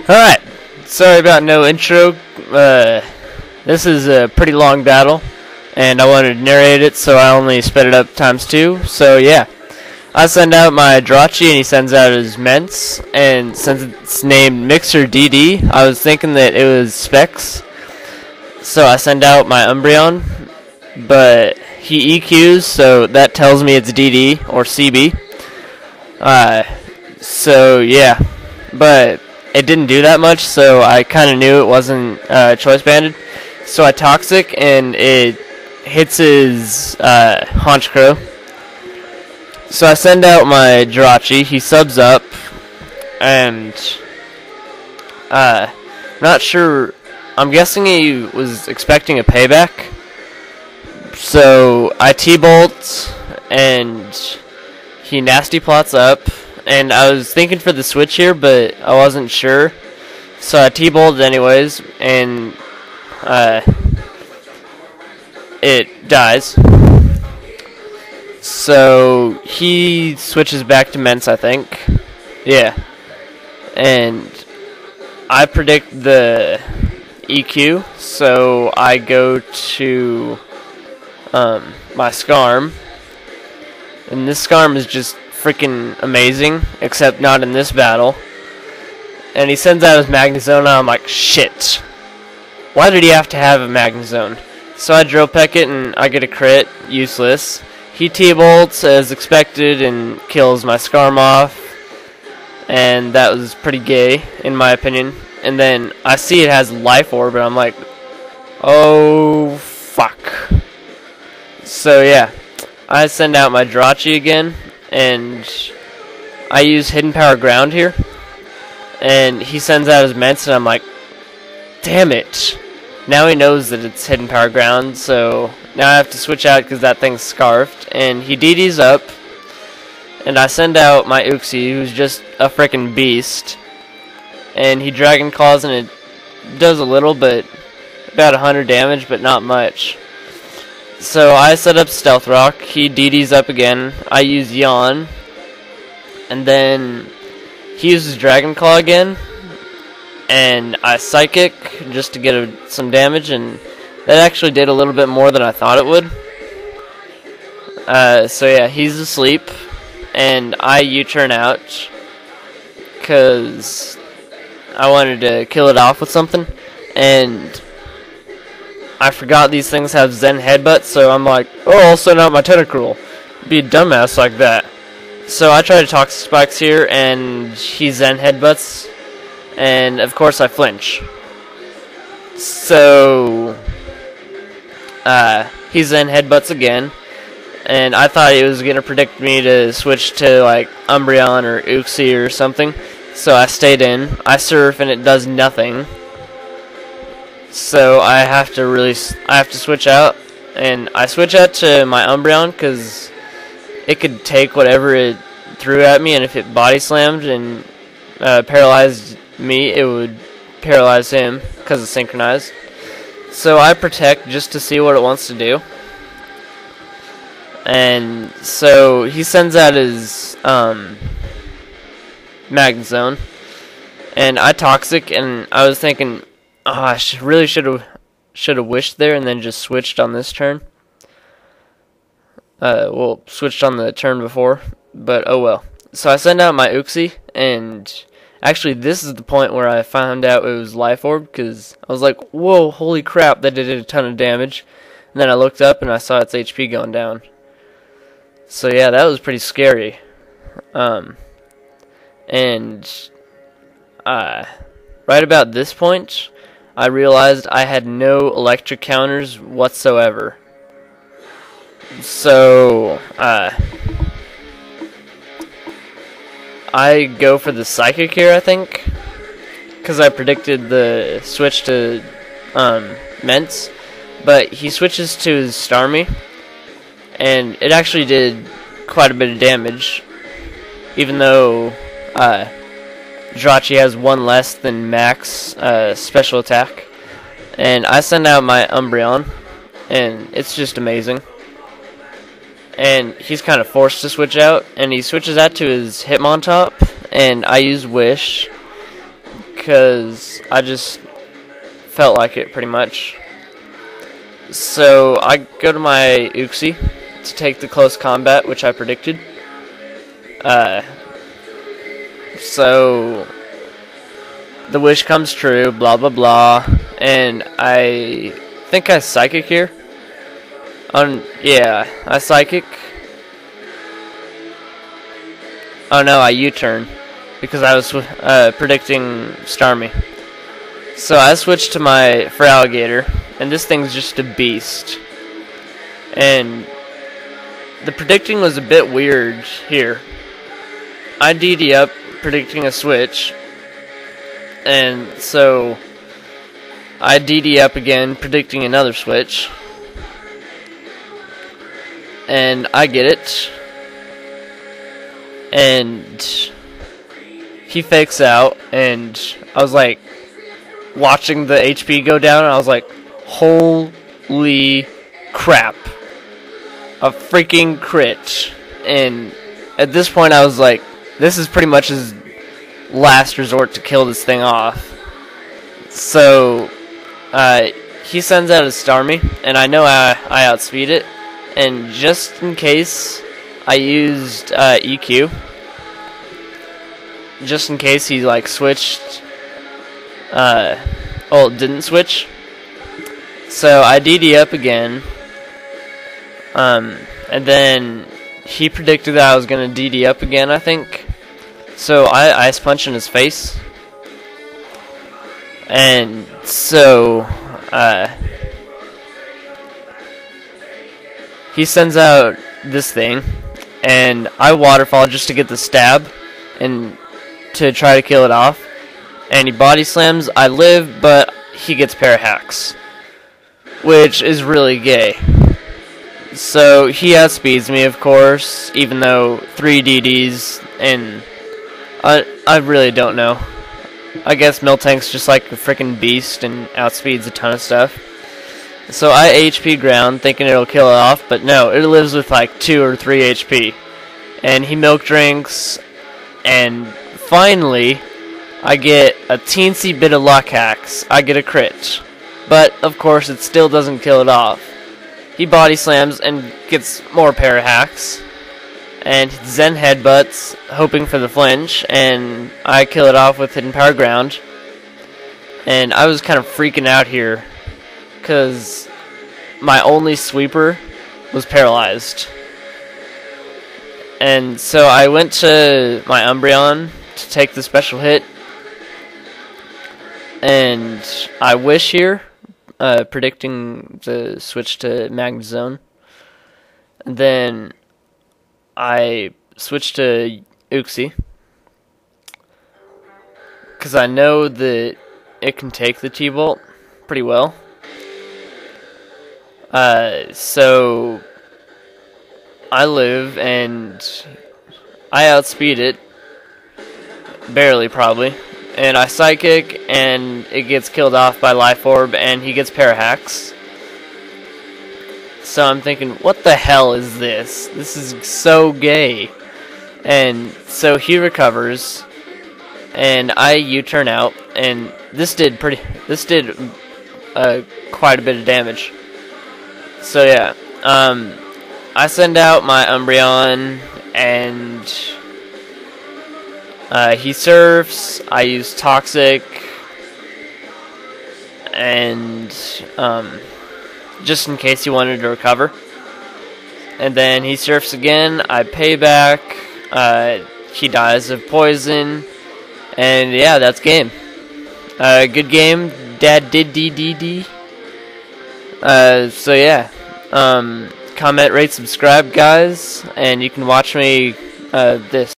Alright, sorry about no intro. This is a pretty long battle, and I wanted to narrate it, so I only sped it up ×2. So yeah, I send out my Drachi, and he sends out his Ments, and since it's named Mixer DD, I was thinking that it was Specs. So I send out my Umbreon, but he EQs, so that tells me it's DD or CB. So yeah, but it didn't do that much, so I kind of knew it wasn't choice banded. So I Toxic, and it hits his Haunch Crow. So I send out my Jirachi, he subs up, and not sure, I'm guessing he was expecting a payback. So I T-Bolt, and he Nasty Plots up. And I was thinking for the switch here, but I wasn't sure. So I T-bolted anyways, and it dies. So he switches back to Ments, I think. Yeah. And I predict the EQ, so I go to my Skarm. And this Skarm is just freaking amazing, except not in this battle. And he sends out his Magnezone, and I'm like, shit. Why did he have to have a Magnezone? So I Drill Peck it, and I get a crit. Useless. He T-bolts as expected and kills my Skarm off. And that was pretty gay, in my opinion. And then I see it has Life Orb, and I'm like, oh, fuck. So yeah, I send out my Jirachi again, and I use Hidden Power Ground here, and he sends out his Ments, and I'm like, damn it. Now he knows that it's Hidden Power Ground, so now I have to switch out because that thing's Scarfed, and he DDs up, and I send out my Uxie, who's just a frickin' beast, and he Dragon Claws, and it does a little, but about 100 damage, but not much. So I set up Stealth Rock, he DDs up again, I use Yawn, and then he uses Dragon Claw again, and I Psychic just to get some damage, and that actually did a little bit more than I thought it would. So yeah, he's asleep, and I U-turn out, because I wanted to kill it off with something, and I forgot these things have Zen Headbutt, so I'm like, oh, I'll send out my Tentacruel. Be a dumbass like that. So I try to Toxic Spikes here, and he Zen Headbutts, and of course I flinch. So he Zen Headbutts again, and I thought he was going to predict me to switch to like Umbreon or Uxie or something, so I stayed in. I Surf, and it does nothing. So I have to switch out, and I switch out to my Umbreon because it could take whatever it threw at me, and if it body slammed and paralyzed me, it would paralyze him because it's synchronized. So I Protect just to see what it wants to do, and so he sends out his Magnezone, and I Toxic, and I was thinking, oh, I really should have wished there and then just switched on this turn. Well, switched on the turn before, but oh well. So I send out my Uxie, and actually this is the point where I found out it was Life Orb, because I was like, whoa, holy crap, that did a ton of damage. And then I looked up and I saw its HP going down. So yeah, that was pretty scary. And right about this point, I realized I had no electric counters whatsoever. So, I go for the Psychic here, I think, because I predicted the switch to Ments, but he switches to his Starmie, and it actually did quite a bit of damage, even though Jirachi has one less than max special attack. And I send out my Umbreon, and it's just amazing. And he's kind of forced to switch out, and he switches out to his Hitmontop, and I use Wish, because I just felt like it pretty much. So I go to my Uxie to take the close combat, which I predicted. So the wish comes true, blah blah blah, and I think I psychic here. Yeah, I psychic. Oh no, I U-turn because I was predicting Starmie. So I switched to my Feraligatr, and this thing's just a beast. And the predicting was a bit weird here. I DD up predicting a switch, and so I DD up again predicting another switch, and I get it, and he fakes out, and I was like watching the HP go down, and I was like, holy crap, a freaking crit. And at this point I was like, this is pretty much his last resort to kill this thing off. So he sends out a Starmie, and I know I outspeed it, and just in case I used EQ, just in case he like switched, well, it didn't switch. So I DD up again, and then he predicted that I was gonna DD up again, I think. So I Ice Punch in his face, and so he sends out this thing, and I Waterfall just to get the stab and to try to kill it off. And he body slams. I live, but he gets pair hacks, which is really gay. So he outspeeds me, of course, even though 3 DDs, and I really don't know. I guess Miltank's just like a freaking beast and outspeeds a ton of stuff. So I HP ground thinking it'll kill it off, but no, it lives with like 2 or 3 HP. And he milk drinks, and finally I get a teensy bit of luck hacks. I get a crit. But of course it still doesn't kill it off. He body slams and gets more pair hacks, and Zen headbutts, hoping for the flinch, and I kill it off with hidden power ground. And I was kind of freaking out here, because my only sweeper was paralyzed. And so I went to my Umbreon to take the special hit, and I wish here, predicting the switch to Magnet Zone. And then I switched to Uxie, because I know that it can take the T-Bolt pretty well. So I live, and I outspeed it, barely probably, and I Psychic, and it gets killed off by Life Orb, and he gets pair hacks. So I'm thinking, what the hell is this? This is so gay. And so he recovers, and I U-turn out, and this did quite a bit of damage. So yeah, I send out my Umbreon, and he surfs. I use Toxic, and just in case he wanted to recover. And then he surfs again. I pay back. He dies of poison, and yeah, that's game. Good game, DadidiFTW. So yeah, comment, rate, subscribe, guys, and you can watch me this.